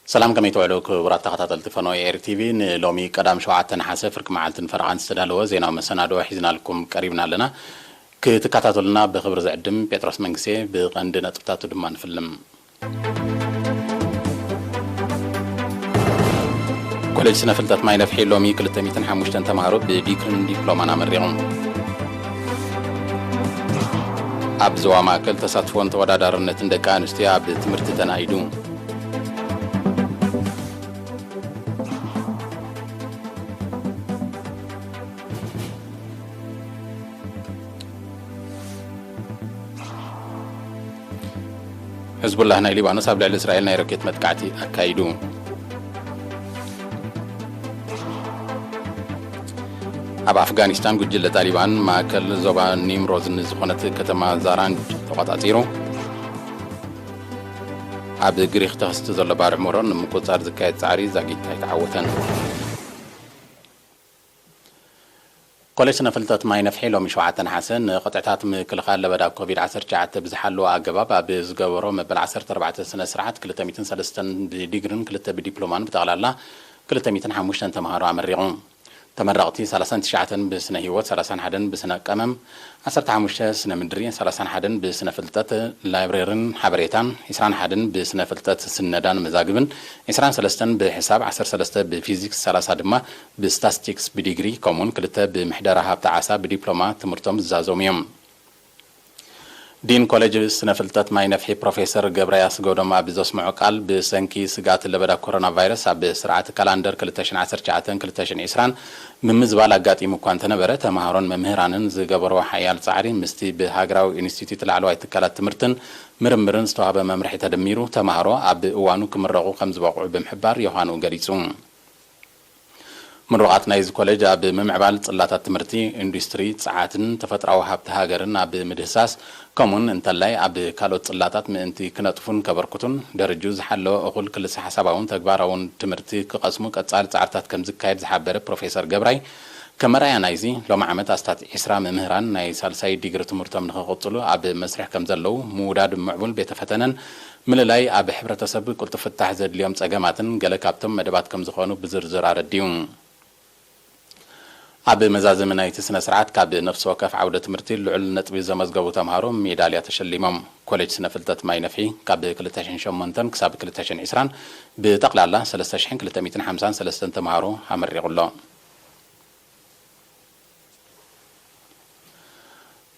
سلام كم يتوالو كبرات تخطط التفنوي إير تي في لومي قدام شوعة حسب فرق معلتن فرقان استدالو زينا ومسنادو حيزنا لكم قريبنا لنا كتكاتاتو لنا بخبر زعدم بيتروس منكسي بغندنا تبتاتو دمان فيلم كوليج سنة فلتات ماي نفحي لومي كل تميتن حموشتن تمهارو بديكرن ديبلومانا مريغم أبزوا ماكل تساتفون تودادارنتن دكان استياب تمرت تنايدو حزب الله نايلي وانا صاب لعل إسرائيل نايركيت متقعتي أكايدو أب أفغانستان قجل طالبان ما كل زبان نيمروز نزخونة كتما زارانج تقاطعتيرو أب قريخ تخست زل بارع مرون مكوصار زكاية سعري زاقيت تايتعوثن كوليشنا فلتات ماي نفحي لو مشوعة حسن قطعتات مكلخال لبدا كوفيد 19 بزحلو أقباب بزقورو مبل 14 سنة سرعات كل تميتن سلستن بديجرن كل بديبلومان بتغلالا كل تميتن حموشتن تمهارو عمريغون تمرقتي 30 شعتن بسنة هيوت 30 حدن بسنة قمم 15 سنة مدري 30 حدن بسنة فلتات لايبريرن حبريتان 20 حدن بسنة فلتات سندان مزاقبن 20 سلستن بحساب 10 سلسته بفيزيكس 30 دما بستاتستيكس بديجري كومون كلتا بمحدرها بتاعسا بديبلوما تمرتم زازوميوم دين كوليج سنة فلتات ماي نفحي بروفيسور جبرياس قودما بزوس معقال بسنكي سقات اللي بدا كورونا فيروس بسرعة كالندر كلتاشن 10 شعاتن كلتاشن 20 من مزبالا قاتي مكوان تنبرة تمهارون ممهرانن زقبروا حيال صعري مستي بهاجراو انستيتيوت العلوى تكالات تمرتن مرمرن ستوهاب ممرحي تدميرو تمهارو اب اوانو كمرغو خمز باقعو بمحبار يوهانو قريسون من رغات نايز كوليج اب ممعبال صلاتات تمرتي اندستري ساعاتن تفتراو هابت هاجرن اب مدهساس كومون انتلاي اب كالوت صلاتات منتي كنطفون كبركتون درجوز حلو اقول كل حساباون تكباراون تمرتي كقسمو قصال صعرتات كم زكايد زحبر بروفيسور جبراي كمرايا نايزي لو معمت استات اسرا ممهران ناي سالساي ديغري تمرتم نخقطلو اب مسرح كم زلو موداد معبول بيتفتنن مللاي اب حبرتسب قلت فتح زد اليوم صقماتن جلكابتم مدبات كم زخونو بزرزر ارديون أب مزازم نايت سنة سرعات كاب نفس وكف عودة مرتين لعل نتبي زمزقو تمهارو ميدالية تشليمم كوليج سنة فلتات ماي نفحي كاب كلتاشن شمونتن كساب كلتاشن عسران بتقل الله 3 كلتا 250 3 تمهارو عمر يغلو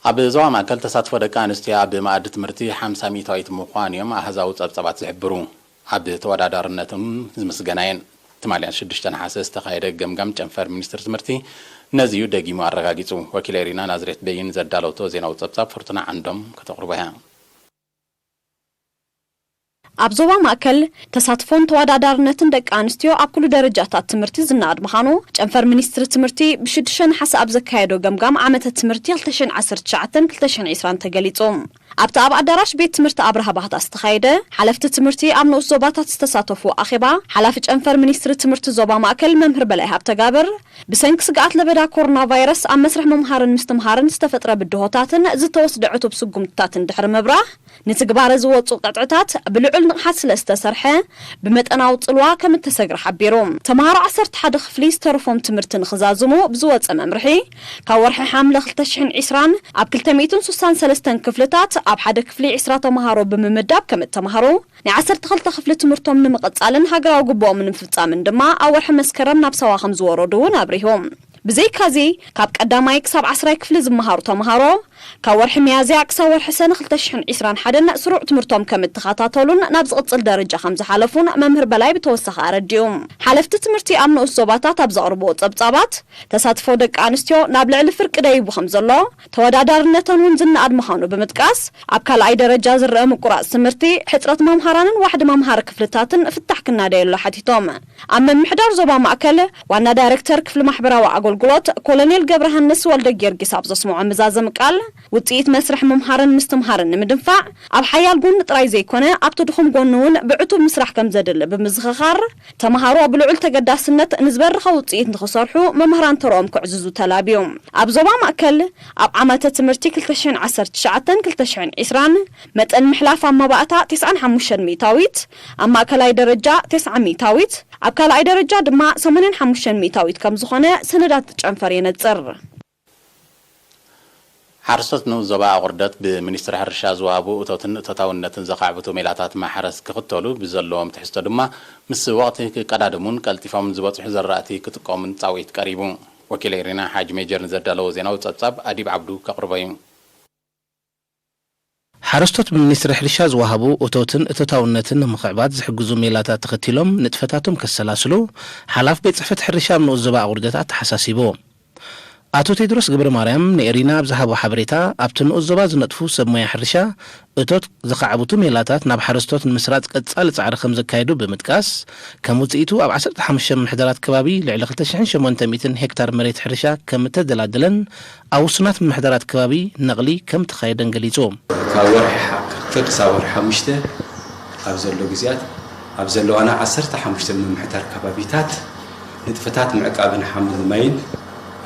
أب زوا ما كل تساتفو دكان استيا بمعدة مرتي 500 ميتايت مقانيم أهزاو تبصبات زحبرو أب توادارنتم زمسجناين تماليان شدشتن حاسس تخايده جمجم جنفر مينستر تمرتي نزيو دقيمو عرقاقيتو وكيليرينا نازريت بين زدالوتو زينو تبصاب فرطنا عندهم كتقربها أبزوا مأكل تساتفون توادارنتن دك أنستيو أبكل درجات التمرتي زناد مخانو جنفر مينستر تمرتي بشدشن حسب زكايدو جمجم عمت التمرتي لتشن 10 شعتن كلتشن 20 تقليتهم أبتا أب أدراش بيت تمرت أبرها بحث استخايدة حلفت تمرتي أمنو زوباتات استساتفو أخبا حلفت أنفر منيستر تمرت زوبا مأكل ممهر بلايها بتقابر بسنك سقعت لبدا كورونا فيروس أم مسرح ممهارن مستمهارن استفترة بدهوتاتن زتوس دعوتو بسقمتاتن دحر مبراه نتقبار زوطو قطعتات بلعل نقحات لأستسرحة بمتقناوط الوا كم التسقر حبيروم تمهار 11 خفلي سترفوم تمرتن خزازمو بزوط أمامرحي كورحي حاملة 20 أب كلتميتن 63 كفلتات أب حدا كفلي 10 تمهارو بممداب كم التمهارو نعسر تخلت خفلة تمرتهم نمقصالن هاقراو قبو من انفتامن دما أول حمسكرم نابسوا 5 ورودون أبريهم بزي كازي كاب قداماي كساب 10 كفل زمهارو تمهارو كورح ميازي كساور حسن 20 حدن سروع تمرتهم كم اتخاطاتولون نابز قصل درجة 5 حلفون ممهر بلاي بتوسخ أرديوم حلفت تمرتي أمنو الصوباتات أبزغربو صبصابات تساتفو دك أنستيو نابلع الفرق دايبو خمزلو توادادارنتن ونزن أدمخانو بمتقاس أبكال أي درجة زرق مقراء سمرتي حترات ممهرانن واحد ممهار كفلتاتن فتح كنا دايلو حديثوم أما محدار زوبا مأكل وانا دايركتر كفل محبرا وعقل قلوت كولونيل جبرهنس والدق يرقي سابزو سموع مزازم قال ውጽኢት መስርሕ መምሃርን ምስትምሃርን ንምድንፋዕ ኣብ ሓያል ጎን ጥራይ ዘይኮነ ኣብቲ ድኹም ጎን እውን ብዕቱብ ምስራሕ ከም ዘድሊ ብምዝኽኻር ተምሃሮ ብልዑል ተገዳስነት ንዝበረኸ ውጽኢት ንኽሰርሑ መምህራን ተርኦም ክዕዝዙ ተላብዮም ኣብ ዞባ ማእከል ኣብ ዓመተ ትምህርቲ 2019-2020 መጠን ምሕላፍ ኣብ መባእታ 95 ሚእታዊት ኣብ ማእከላይ ደረጃ 90 ሚእታዊት ኣብ ካልኣይ ደረጃ ድማ 85 ሚእታዊት ከም ዝኾነ ሰነዳት ጨንፈር የነጽር ሓረስቶት ንዞባ ኣቁርደት ብሚኒስትሪ ሕርሻ ዝወሃቡ እቶትን እቶታውነትን ዘኻዕብቱ ሜላታት ማሕረስ ክኽተሉ ብዘለዎም ትሕዝቶ ድማ ምስ ወቕቲ ክቀዳድሙን ቀልጢፎም ዝበፅሑ ዘራእቲ ክጥቀሙን ጻውዒት ቀሪቡ ወኪል ኤሪና ሓጅ ሜጀር ንዘዳለዎ ዜናዊ ጸጻብ ኣዲብ ዓብዱ ከቕርቦ እዩ ሓረስቶት ብሚኒስትሪ ሕርሻ ዝወሃቡ እቶትን እቶታውነትን ንምኽዕባት ዝሕግዙ ሜላታት ተኸቲሎም ንጥፈታቶም ከሰላስሉ ሓላፍ ቤት ጽሕፈት ሕርሻ ኣብ ዞባ ኣቁርደት ተሓሳሲቡ አቶ ቴድሮስ ገብረ ማርያም ነኤሪና ብዝሃቦ ሓበሬታ ኣብቲ ንኡዞባ ዝነጥፉ ሰብ ሞያ ሕርሻ እቶት ዝኻዕብቱ ሜላታት ናብ ሓረስቶት ንምስራጽ ቀጻሊ ጻዕሪ ከም ዘካየዱ ብምጥቃስ ከም ውጽኢቱ ኣብ 15 ምሕደራት ከባቢ ልዕሊ 2800 ሄክታር መሬት ሕርሻ ከም ተደላደለን ኣብ ውሱናት ምሕደራት ከባቢ ነቕሊ ከም ተኻየደን ገሊጹ ካብ ወርሒ 2 ክሳብ ወርሒ 5 ኣብ ዘሎ ግዜያት ኣብ ዘለዋና 15 ምሕደር ከባቢታት ንጥፈታት ምዕቃብን ሓምል ማይን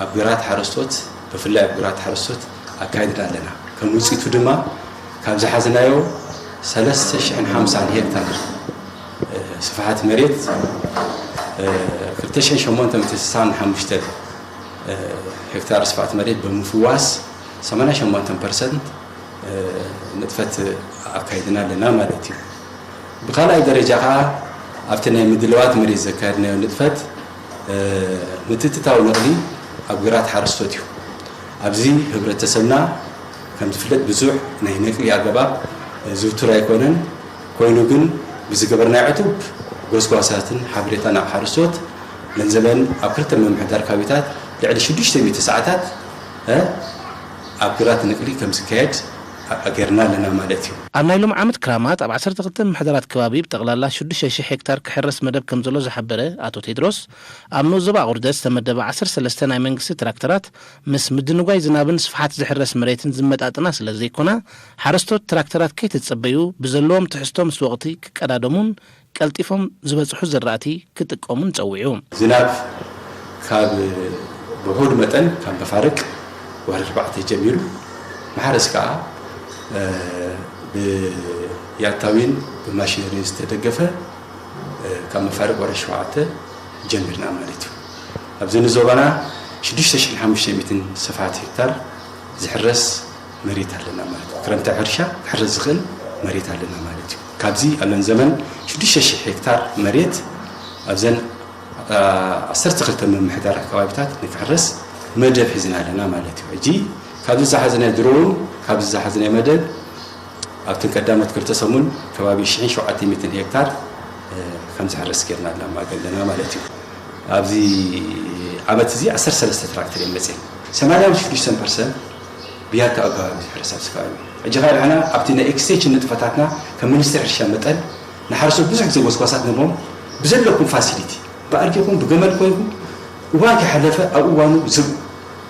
أبغرات حرستوت بفلا أبغرات حرستوت أكيد لنا كموسيقى دما كابز حزنايو 3.5 هكتار صفحات مريت كرتشن شمونت متسان حمشتل هكتار صفحات مريت بمفواس 8% نتفت أكيدنا لنا مالتي بخلا درجة أفتنا مدلوات مريت ذكرنا نتفت نتتتاو نقلي أبغرات حرستوتيو أبزي هبرتسمنا كم تفلت بزوح نهينك يا جباب زوترا يكونن كوينوجن بزجبرنا عتوب جوسكواساتن حبرتنا حرستوت من زمان أبكرت من محدار كابيتات لعل شديش تبي تساعتات أبغرات نقلي كم سكيت أجرنا لنا مالتيو أنا لهم عمد كرامات أب 10 محدرات كوابيب تغلال 6 هكتار كحرس مدب كم زلو زحبره أتو تيدروس أمنو زبا غردس تمدب 10 أي منقس تراكترات مس مدنوغاي زنابن صفحات زحرس مريتن زمت أتناس لزي كونا حرستو تراكترات كي تتصبيو بزلوم تحستوم سوقتي كقدادمون كالتيفهم زبصحو زراتي كتقومون تصويعوم زناب كاب بهود متن كان بفارق وهربعت جميل محرس كا بياتاوين بماشينري استدقفه كما فارق ورا شوعته جمرنا مالتي ابزن زوبانا 6500 صفحات هكتار زحرس مريت لنا مالتي كرمت حرشا حرز زخل مريت لنا مالتي كابزي الان زمن 6000 هكتار مريت ابزن 10 من محدار كوابتات نفحرس مدب حزنا لنا مالتي اجي كابز حزنا درون كابز حزنا مدب أبتن قدامت كرتسمون كبابي 700 هكتار 5 حرس كيرنا لما قلنا مالتي أبزي عمت زي 10 تراكتور يمزين 80% بيات أقام حرس أسفاري أجغال أنا أبتنا إكسيج نتفتاتنا كمنستر حرشة متن نحرسوا بزح زي وسواسات نبوم بزلكم فاسيليتي بأرجعكم بجمال كويكم وواقع حلفة أو وانو زب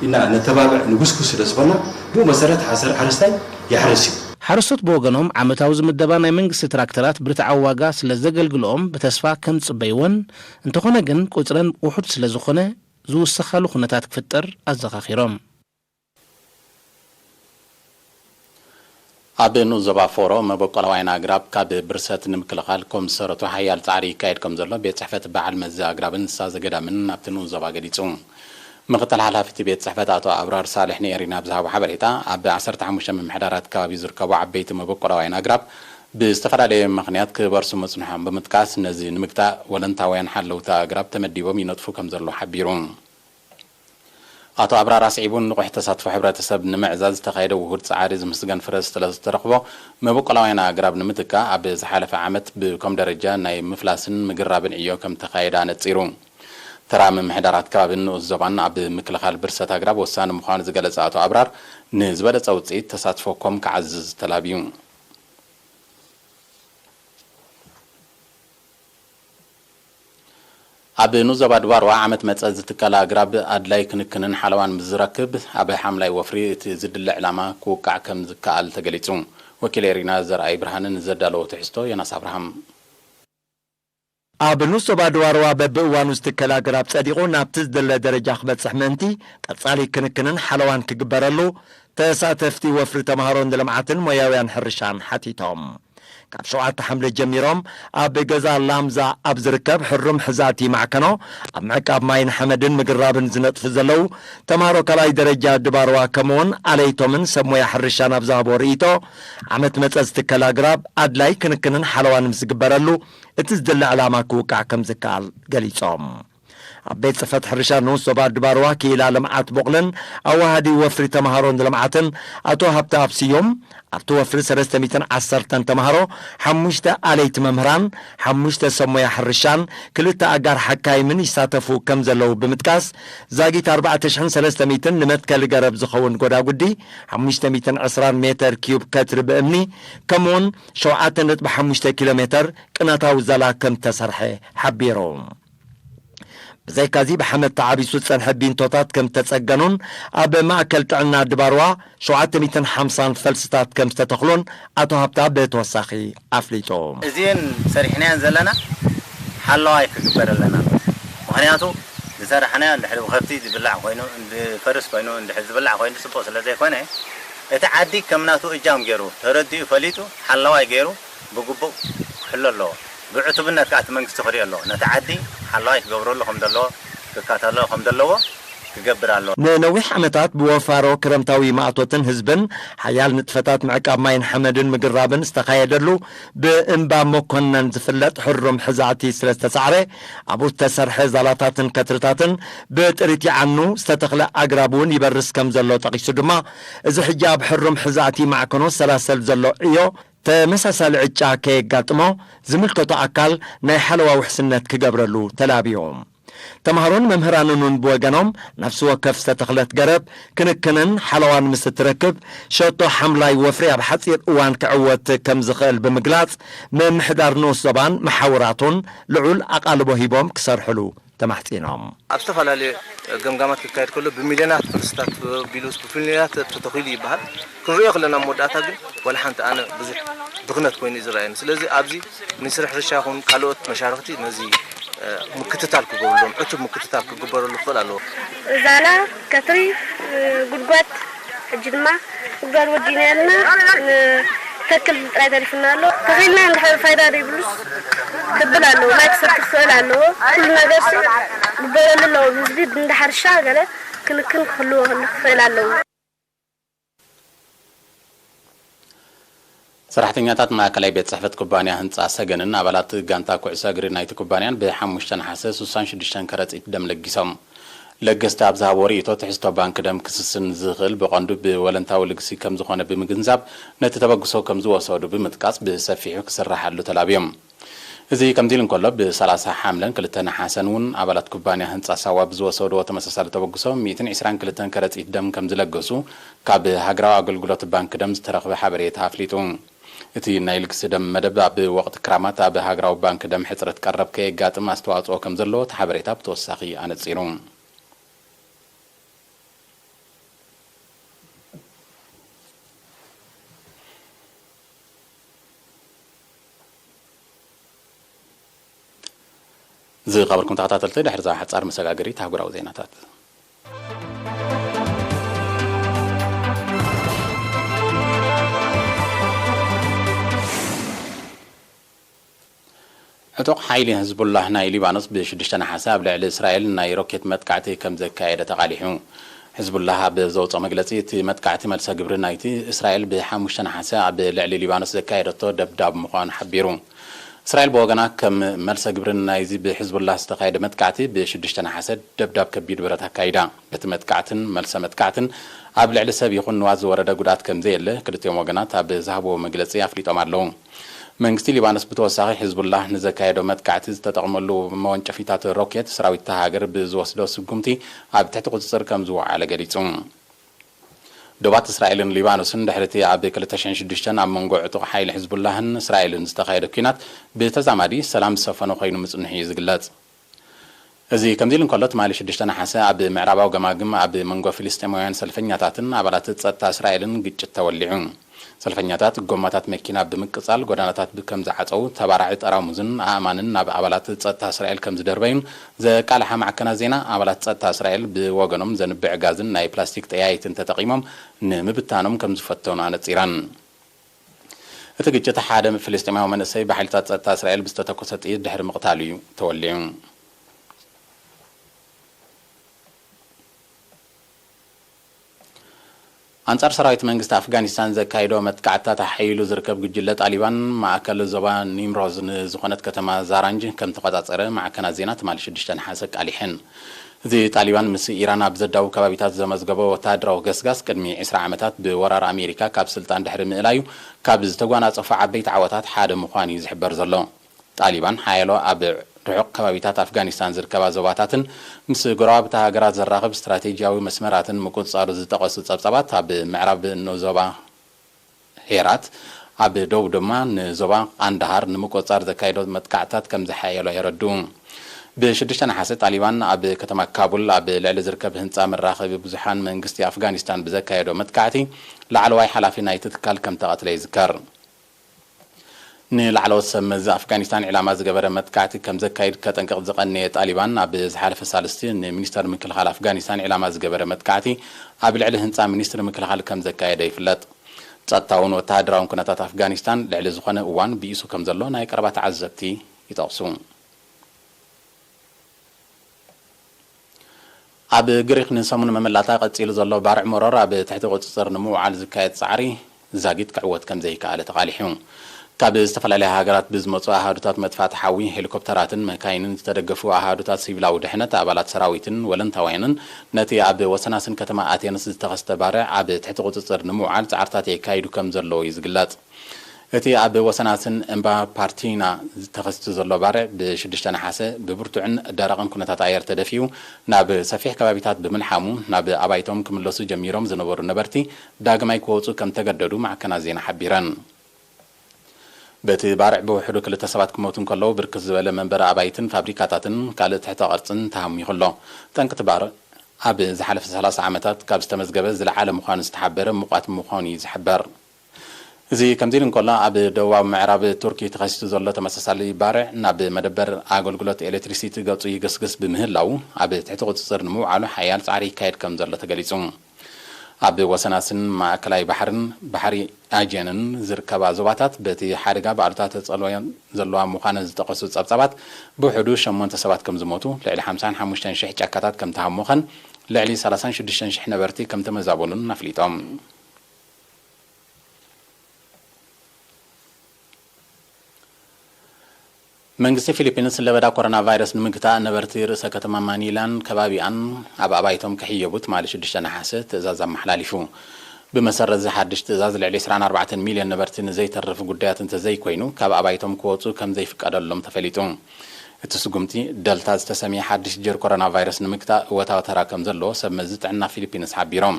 إن نتبابع نقصكوا سلسبنا بو مسارات حرستاي يحرسوا حرستوت بوغنوم عمتاو زمدبا ናይ መንግስቲ ትራክተራት ብርትዓዊ ዋጋ ስለ ዘገልግሎም በተስፋ ከም ጽበይወን እንተኾነ ግን ቁጽረን ውሑድ ስለ ዝኾነ ዝውሰኻሉ ኩነታት ክፍጠር ኣዘኻኺሮም ኣብ ዞባ ፎሮ መበቆላዋይና ኣግራብ ካብ ብርሰት ንምክልኻል ከም ዝሰረቱ ሓያል ጻዕሪ ይካየድ ከም ዘሎ ቤት ጽሕፈት በዓል መዚ ኣግራብን ንሳ ዘገዳምን ኣብቲ ዞባ ገሊጹ مقتل حلافة بيت صحفة أتو أبرار صالح نيرينا بزهاب حبريتا أب 15 من محدارات كوابي زركبوا عبيت مبقرة وين أقرب باستفادة عليه مخنيات كبار سمسنحهم بمتكاس نزي نمكتا ولن تاوين حلو تا أقرب تمديبهم ينطفو كم زرلو حبيرون أتو أبرار سعيبون نقوح تصادفو حبرات سب نمعزاز تخيدو وهود سعارز مسجن فرس تلز ترقبو مبقرة وين أقرب نمتكا أب زحالة عمت بكم درجة ناي مفلاسن مقرابن إيو كم تخيدان تصيرون ترى من محدارات كابن الزبان عبد مكلخال برسة أقرب وسان مخان زجلس أتو أبرار نزبدة صوتي تصادفكم كعزز تلابيون ኣብ ኑዘባ ድባርዋ ዓመት መጸዝ ትከላ ግራብ ኣድላይ ክንክንን ሓለዋን ምዝረክብ ኣብ ሓምላይ ወፍሪ እቲ ዝድልዕ ዕላማ ክውቃዕ ከም ዝከኣል ተገሊጹ ወኪል ኤሪና ዘርአይ ብርሃንን ዘዳለዎ ትሕዝቶ ዮናስ አብርሃም ኣብ ኑዘባ ድባርዋ በብእዋኑ ዝትከላ ግራብ ጸዲቑ ናብቲ ዝደለ ደረጃ ክበጽሕ ምእንቲ ቀጻሊ ክንክንን ሓለዋን ክግበረሉ ተሳተፍቲ ወፍሪ ተምሃሮን ልምዓትን ሞያውያን ሕርሻን ሓቲቶም ካብ 7 ሐምለ ጀሚሮም ኣብ ገዛ ላምዛ ኣብ ዝርከብ ሕሩም ሕዛቲ ማዕከኖ ኣብ ምዕቃብ ማይን ሓመድን ምግራብን ዝነጥፉ ዘለው ተምሃሮ ካልኣይ ደረጃ ድባርዋ ከምውን ኣለይቶምን ሰብ ሞያ ሕርሻን ኣብ ዝሃቦ ርእይቶ ዓመት መጸዝ ትከላ ግራብ ኣድላይ ክንክንን ሓለዋን ምስ ዝግበረሉ እቲ ዝድለ ዕላማ ክውቃዕ ከም ዝከኣል ገሊጾም ኣብ ቤት ጽሕፈት ሕርሻ ኑዘባ ድባርዋ ክኢላ ልምዓት ቦቕልን ኣዋሃዲ ወፍሪ ተምሃሮን ልምዓትን ኣቶ ሃብተ ኣብስዮም ኣብቲ ወፍሪ 310 ተምሃሮ 5 ኣለይቲ መምህራን 5 ሰብ ሞያ ሕርሻን 2 ኣጋር ሓካይምን ይሳተፉ ከም ዘለው ብምጥቃስ ዛጊት 4300 ንመትከሊ ገረብ ዝኸውን ጎዳጉዲ 520 ሜትር ኪዩብ ከትሪ ብእምኒ ከምውን 7.5 ኪሎ ሜትር ቅነታዊ ዘላ ከም ተሰርሐ ሓቢሮም ብዘይካዚ ብሓመድ ተዓቢሱ ጸንሐ ቢንቶታት ከም ተጸገኑን ኣብ ማእከል ጥዕና ድባርዋ 750 ፈልስታት ከም ዝተተኽሉን ኣቶ ሃብታ ብተወሳኺ ኣፍሊጦም እዚን ሰሪሕናያን ዘለና ሓለዋይ ክግበር ኣለና ምክንያቱ ዝሰርሕና እንድሕር ብከብቲ ዝብላዕ ኮይኑ ፈርስ ኮይኑ እንድሕር ዝብላዕ ኮይኑ ጽቡቕ ስለ ዘይኮነ እቲ ዓዲ ከምናቱ እጃም ገይሩ ተረዲኡ ፈሊጡ ሓለዋይ ገይሩ ብግቡእ ክሕሎ ኣለዎ ብዕቱብነት ከኣቲ መንግስቲ ክሪኦ ኣለዎ ነቲ ዓዲ ሓለዋይ ክገብረሉ ከም ዘለዎ ክካተሎ ከም ዘለዎ ክገብር ኣለዎ ንነዊሕ ዓመታት ብወፋሮ ክረምታዊ ማእቶትን ህዝብን ሓያል ንጥፈታት ምዕቃብ ማይን ሓመድን ምግራብን ዝተኻየደሉ ብእምባ መኮነን ዝፍለጥ ሕሩም ሕዛቲ ስለ ዝተሰዓረ ኣብኡ ዝተሰርሐ ዛላታትን ከትርታትን ብጥሪት ይዓኑ ዝተተኽለ ኣግራብ እውን ይበርስ ከም ዘሎ ጠቂሱ ድማ እዚ ሕጂ ኣብ ሕሩም ሕዛቲ ማዕከኖ ሰላሰል ዘሎ እዮ ተመሳሳሊ ዕጫ ከየጋጥሞ ዝምልከቶ ኣካል ናይ ሓለዋ ውሕስነት ክገብረሉ ተላቢዮም ተምሃሮን መምህራንን ብወገኖም ነፍሲ ወከፍ ዝተተኽለት ገረብ ክንክንን ሓለዋን ምስ ትረክብ ሸቶ ሓምላይ ወፍሪ ኣብ ሓፂር እዋን ክዕወት ከም ዝኽእል ብምግላጽ ምምሕዳር ኑዘባን መሓውራቱን ልዑል ኣቓልቦ ሂቦም ክሰርሕሉ ተማሕጺኖም ኣብ ዝተፈላለዩ ገምጋማት ክካየድ ከሎ ብሚልዮናት ፍልስታት ቢሉስ ብሚልዮናት ተተኺሉ ይበሃል ክንሪኦ ከለና መወዳእታ ግን ወላ ሓንቲ ኣነ ብዙሕ ብክነት ኮይኑ ዝረአየኒ ስለዚ ኣብዚ ሚኒስትሪ ሕርሻ ይኹን ካልኦት መሻርክቲ ነዚ ምክትታል ክገብሩሎም ዕቱብ ምክትታል ክግበረሉ ክኽእል ኣለዎ ዛላ ከትሪ ጉድጓድ ሕጂ ድማ ጉድጓድ ወዲና ያልና ተክል ጥራይ ተሪፍና ኣሎ ተኺልና እንድሕር ፋይዳ ዘይብሉስ ክብል ኣለዎ ማይ ክሰቲ ክኽእል ኣለዎ ኩሉ ነገር ግበረሉ ኣለዎ ህዝቢ እንዳሕርሻ ገለ ክንክን ክህልዎ ክኽእል ኣለዎ ሰራሕተኛታት ማእከላይ ቤት ጽሕፈት ኩባንያ ህንጻ ሰገንን ኣባላት ጋንታ ኩዕሶ እግሪ ናይቲ ኩባንያን ብ5 ነሓሰ 66 ከረጢት ደም ለጊሶም ለገስቲ ኣብ ዝሃቦ ርእይቶ ትሕዝቶ ባንኪ ደም ክስስን ዝኽእል ብቐንዱ ብወለንታዊ ልግሲ ከም ዝኾነ ብምግንዛብ ነቲ ተበግሶ ከም ዝወሰዱ ብምጥቃስ ብሰፊሑ ክስራሓሉ ተላብዮም እዚ ከምዚ ኢሉ እንከሎ ብ30 ሓምለን 2 ነሓሰን እውን ኣባላት ኩባንያ ህንጻ ሳዋ ብዝወሰድዎ ተመሳሳሊ ተበግሶ 122 ከረጢት ደም ከም ዝለገሱ ካብ ሃገራዊ ኣገልግሎት ባንኪ ደም ዝተረኽበ ሓበሬታ ኣፍሊጡ እቲ ናይ ልግሲ ደም መደብ ኣብ ወቅቲ ክራማት ኣብ ሃገራዊ ባንኪ ደም ሕፅረት ቀረብ ከየጋጥም ኣስተዋጽኦ ከም ዘለዎ እቲ ሓበሬታ ብተወሳኺ ኣነጺሩ ዝቐበልኩም ተኸታተልቲ ድሕሪ ዛ ሓጻር መሰጋገሪ ሃገራዊ ዜናታት ዕጡቕ ሓይሊ ህዝቡላህ ናይ ሊባኖስ ብ6 ነሓሰ ኣብ ልዕሊ እስራኤል ናይ ሮኬት መጥቃዕቲ ከም ዘካየደ ተቓሊሑ ህዝቡላህ ኣብ ዘውፅኦ መግለፂ እቲ መጥቃዕቲ መልሰ ግብሪ ናይቲ እስራኤል ብ5 ነሓሰ ኣብ ልዕሊ ሊባኖስ ዘካየደቶ ደብዳብ ምዃኑ ሓቢሩ እስራኤል በወገና ከም መልሰ ግብሪ ናይዚ ብሕዝቡላህ ዝተኻየደ መጥቃዕቲ ብ6 ነሓሰ ደብዳብ ከቢድ ብረት ኣካይዳ በቲ መጥቃዕትን መልሰ መጥቃዕትን ኣብ ልዕሊ ሰብ ይኹን ንዋት ዝወረደ ጉዳት ከም ዘየለ ክልቲኦም ወገናት ኣብ ዝሃብዎ መግለፂ ኣፍሊጦም ኣለዉ መንግስቲ ሊባኖስ ብተወሳኺ ህዝቡላህ ንዘካየዶ መጥቃዕቲ ዝተጠቕመሉ መወንጨፊታት ሮኬት ሰራዊት ሃገር ብዝወስዶ ስጉምቲ ኣብ ትሕቲ ቁፅፅር ከም ዝወዓለ ገሊጹ ዶባት እስራኤልን ሊባኖስን ድሕርቲ ኣብ 2006 ኣብ መንጎ ዕጡቕ ሓይሊ ህዝቡላህን እስራኤልን ዝተኻየደ ኩናት ብተዛማዲ ሰላም ዝሰፈነ ኮይኑ ምጽንሑ ዝግለጽ እዚ ከምዚ ኢሉ እንከሎ ትማሊ 6 ናሓሰ ኣብ ምዕራባዊ ገማግም ኣብ መንጎ ፍልስጤማውያን ሰልፈኛታትን ኣባላት ጸጥታ እስራኤልን ግጭት ተወሊዑ ሰልፈኛታት ጎማታት መኪና ብምቅጻል ጎዳናታት ከም ዝዓጸው ተባራዒ ጠራሙዝን ኣእማንን ናብ ኣባላት ጸጥታ እስራኤል ከም ዝደርበዩን ዘቃልሓ ማዕከና ዜና ኣባላት ጸጥታ እስራኤል ብወገኖም ዘንብዕ ጋዝን ናይ ፕላስቲክ ጠያይትን ተጠቂሞም ንምብታኖም ከም ዝፈተኑ ኣነጺራን እቲ ግጭት ሓደ ፍልስጤማዊ መንእሰይ ብሓይልታት ጸጥታ እስራኤል ብዝተተኮሰ ጥይት ድሕሪ ምቕታሉ እዩ ተወሊዑ አንጻር ሰራዊት መንግስት አፍጋኒስታን ዘካይዶ መጥቃዕታት ሓይሉ ዝርከብ ጉጅለ ጣሊባን ማእከል ዞባ ኒምሮዝ ንዝኾነት ከተማ ዛራንጅ ከም ተቆጻጸረ ማዕከና ዜና ትማሊ 6 ናሓሰ ቃሊሕን እዚ ጣሊባን ምስ ኢራን ኣብ ዘዳው ከባቢታት ዘመዝገበ ወታደራዊ ገስጋስ ቅድሚ 20 ዓመታት ብወራር ኣሜሪካ ካብ ስልጣን ድሕሪ ምእላዩ ካብ ዝተጓናጸፉ ዓበይቲ ዓወታት ሓደ ምዃኑ ዝሕበር ዘሎ ጣሊባን ሓያሎ ኣብ ርሑቕ ከባቢታት አፍጋኒስታን ዝርከባ ዞባታትን ምስ ጎረባብታ ሃገራት ዘራኽብ ስትራቴጂያዊ መስመራትን ምቁጽጻሩ ዝጠቐሱ ጸብጻባት ኣብ ምዕራብ ዞባ ሄራት ኣብ ደቡብ ድማ ንዞባ ቃንዳሃር ንምቁጽጻር ዘካይዶ መጥቃዕታት ከም ዝሓየሎ የረዱ ብ6 ናሓሰ ጣሊባን ኣብ ከተማ ካቡል ኣብ ልዕሊ ዝርከብ ህንጻ መራኸቢ ብዙሓን መንግስቲ አፍጋኒስታን ብዘካየዶ መጥቃዕቲ ላዕለዋይ ሓላፊ ናይቲ ትካል ከም ተቐትለ ይዝከር ንላዕለዎት ሰብ መዚ አፍጋኒስታን ዕላማ ዝገበረ መጥቃዕቲ ከም ዘካይድ ከጠንቅቕ ዝቐነየ ጣሊባን ኣብ ዝሓለፈ ሳልስቲ ንሚኒስተር ምክልኻል አፍጋኒስታን ዕላማ ዝገበረ መጥቃዕቲ ኣብ ልዕሊ ህንጻ ሚኒስትሪ ምክልኻል ከም ዘካየደ ይፍለጥ ጸጥታውን ወተሃደራውን ኩነታት አፍጋኒስታን ልዕሊ ዝኾነ እዋን ብኢሱ ከም ዘሎ ናይ ቀረባ ተዓዘብቲ ይጠቕሱ ኣብ ግሪክ ንሰሙን መመላታ ቀጺሉ ዘሎ ባርዕ መሮር ኣብ ትሕቲ ቁጽጽር ንምውዓል ዝካየድ ጻዕሪ ዛጊት ክዕወት ከም ዘይከኣለ ተቓሊሑ ካብ ዝተፈላለዩ ሃገራት ብዝመጹ ኣሃዱታት መጥፋእቲ ሓዊ ሄሊኮፕተራትን መካይንን ዝተደገፉ ኣሃዱታት ሲቪላዊ ድሕነት ኣባላት ሰራዊትን ወለንታውያንን ነቲ ኣብ ወሰናስን ከተማ ኣቴነስ ዝተኸስተ ባርዕ ኣብ ትሕቲ ቁጽጽር ንምውዓል ጻዕርታት የካይዱ ከም ዘለዎ እዩ ዝግለጽ እቲ ኣብ ወሰናስን እምባ ፓርቲና ዝተኸስተ ዘሎ ባርዕ ብ6 ናሓሰ ብብርቱዕን ደረቕን ኩነታት ኣየር ተደፊኡ ናብ ሰፊሕ ከባቢታት ብምልሓሙ ናብ ኣባይቶም ክምለሱ ጀሚሮም ዝነበሩ ነበርቲ ዳግማይ ክወፁ ከም ተገደዱ ማዕከና ዜና ሓቢረን በቲ ባርዕ ብውሕዱ ክልተ ሰባት ክሞቱን ከለዉ ብርክት ዝበለ መንበሪ ኣባይትን ፋብሪካታትን ካልእ ትሕተ ቅርፅን ተሃሙ ይኽሎ ጠንቅቲ ባርዕ ኣብ ዝሓለፈ 30 ዓመታት ካብ ዝተመዝገበ ዝለዓለ ምዃኑ ዝተሓበረ ሙቋት ምዃኑ እዩ ዝሕበር እዚ ከምዚ ኢሉ እንከሎ ኣብ ደቡባዊ ምዕራብ ቱርኪ ተኸሲቱ ዘሎ ተመሳሳሊ ባርዕ ናብ መደበር ኣገልግሎት ኤሌክትሪሲቲ ገጹ ይገስግስ ብምህላው ኣብ ትሕቲ ቁጽጽር ንምውዓሉ ሓያል ጻዕሪ ይካየድ ከም ዘሎ ተገሊጹ ኣብ ወሰናስን ማእከላይ ባሕሪ ኣጅንን ዝርከባ ዞባታት በቲ ሓደጋ ባዕሉታት ተጸልወን ዘለዋ ምዃነን ዝጠቐሱ ጸብጻባት ብውሕዱ 8 ሰባት ከም ዝሞቱ ልዕሊ 55,000 ጫካታት ከም ተሃሞኸን ልዕሊ 36,000 ነበርቲ ከም ተመዛበሉን ኣፍሊጦም መንግስቲ ፊሊፒንስ ለበዳ ኮሮና ቫይረስ ንምግታእ ነበርቲ ርእሰ ከተማ ማኒላን ከባቢኣን ኣብ ኣባይቶም ክሕየቡት ማሊ 6 ናሓሰ ትእዛዝ ኣመሓላሊፉ ብመሰረት ሓድሽ ትእዛዝ ልዕሊ 24 ሚልዮን ነበርቲ ንዘይተርፍ ጉዳያት እንተዘይኮይኑ ካብ ኣባይቶም ክወፁ ከም ዘይፍቀደሎም ተፈሊጡ እቲ ስጉምቲ ደልታ ዝተሰሚየ ሓድሽ ጀር ኮሮና ቫይረስ ንምግታእ እወታዊ ተራ ከም ዘለዎ ሰብ መዚ ጥዕና ፊሊፒንስ ሓቢሮም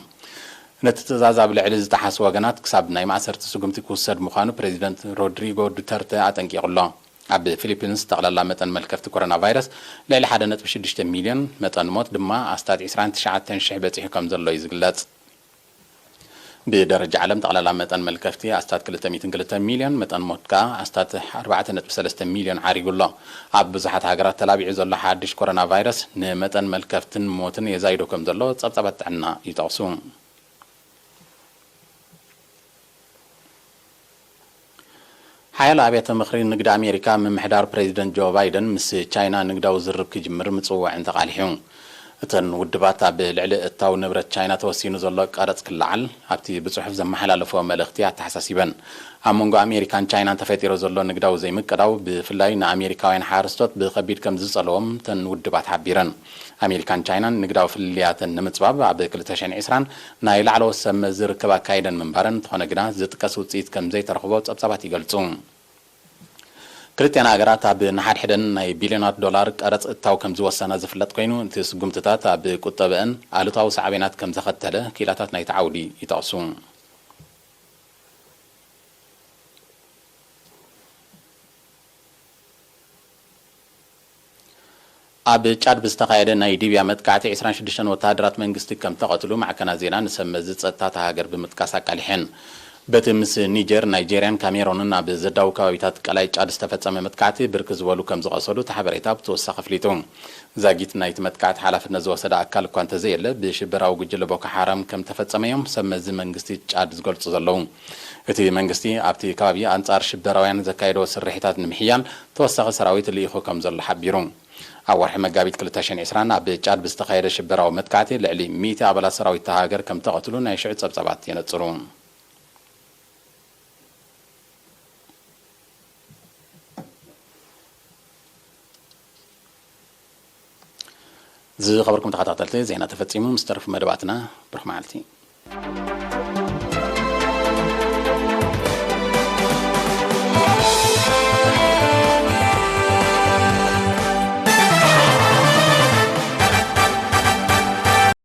ነቲ ትእዛዝ ኣብ ልዕሊ ዝተሓስ ወገናት ክሳብ ናይ ማእሰርቲ ስጉምቲ ክውሰድ ምዃኑ ፕሬዚደንት ሮድሪጎ ዱተርተ ኣጠንቂቑሎ ኣብ ፊሊፒንስ ጠቕላላ መጠን መልከፍቲ ኮሮና ቫይረስ ልዕሊ 1.6 ሚልዮን መጠን ሞት ድማ ኣስታት 29,000 በፂሑ ከም ዘሎ እዩ ዝግለጽ ብደረጃ ዓለም ጠቕላላ መጠን መልከፍቲ ኣስታት 202 ሚልዮን መጠን ሞት ከዓ ኣስታት 4.3 ሚልዮን ዓሪጉሎ ኣብ ብዙሓት ሃገራት ተላቢዑ ዘሎ ሓድሽ ኮሮና ቫይረስ ንመጠን መልከፍትን ሞትን የዛይዶ ከም ዘሎ ጸብጻባት ጥዕና ይጠቕሱ ሓያሎ ኣብያተ ምኽሪ ንግዲ ኣሜሪካ ምምሕዳር ፕሬዚደንት ጆ ባይደን ምስ ቻይና ንግዳዊ ዝርብ ክጅምር ምጽዋዕን ተቓሊሑ እተን ውድባት ኣብ ልዕሊ እታው ንብረት ቻይና ተወሲኑ ዘሎ ቀረጽ ክለዓል ኣብቲ ብጽሑፍ ዘመሓላለፎ መልእኽቲ ኣተሓሳሲበን ኣብ መንጎ ኣሜሪካን ቻይናን ተፈጢሮ ዘሎ ንግዳዊ ዘይምቅዳው ብፍላይ ንኣሜሪካውያን ሓረስቶት ብኸቢድ ከም ዝጸለዎም ተን ውድባት ሓቢረን ኣሜሪካን ቻይናን ንግዳዊ ፍልልያትን ንምጽባብ ኣብ 2020 ናይ ላዕለዎት ሰብ ዝርከብ ኣካይደን ምንባረን እንተኾነ ግና ዝጥቀስ ውፅኢት ከም ዘይተረኽቦ ጸብጻባት ይገልጹ ክልቲአን ሃገራት ኣብ ንሓድሕደን ናይ ቢልዮናት ዶላር ቀረጽ እታው ከም ዝወሰና ዝፍለጥ ኮይኑ እቲ ስጉምትታት ኣብ ቁጠበአን ኣሉታዊ ሳዕቤናት ከም ዘኸተለ ኪላታት ናይቲ ዓውዲ ይጠቕሱ ኣብ ጫድ ብዝተኻየደ ናይ ዲብያ መጥቃዕቲ 26 ወታደራት መንግስቲ ከም ተቐትሉ ማዕከና ዜና ንሰመዝ ጸጥታ ሃገር ብምጥቃስ ኣቃሊሐን በቲ ምስ ኒጀር ናይጄሪያን ካሜሩንን ኣብ ዘዳው ከባቢታት ቀላይ ጫድ ዝተፈጸመ መጥቃዕቲ ብርክ ዝበሉ ከም ዝቐሰሉ ተሓበሬታ ብተወሳኺ ኣፍሊጡ ዛጊት ናይቲ መጥቃዕቲ ሓላፍነት ዝወሰደ ኣካል እኳ እንተዘየለ ብሽብራዊ ጉጅለ ቦኮ ሓራም ከም ተፈጸመ እዮም ሰመዝ መንግስቲ ጫድ ዝገልጹ ዘለዉ እቲ መንግስቲ ኣብቲ ከባቢ ኣንጻር ሽበራውያን ዘካየዶ ስርሒታት ንምሕያል ተወሳኺ ሰራዊት ልኢኹ ከም ዘሎ ሓቢሩ ኣብ ወርሒ መጋቢት 2020 ኣብ ጫድ ብዝተኻየደ ሽበራዊ መጥቃዕቲ ልዕሊ 100 ኣባላት ሰራዊት ሃገር ከም ተቐትሉ ናይ ሽዑ ጸብጻባት የነጽሩ ዝኸበርኩም ተኸታተልቲ ዜና ተፈጺሙ ምስተርፍ መደባትና ብርኽ መዓልቲ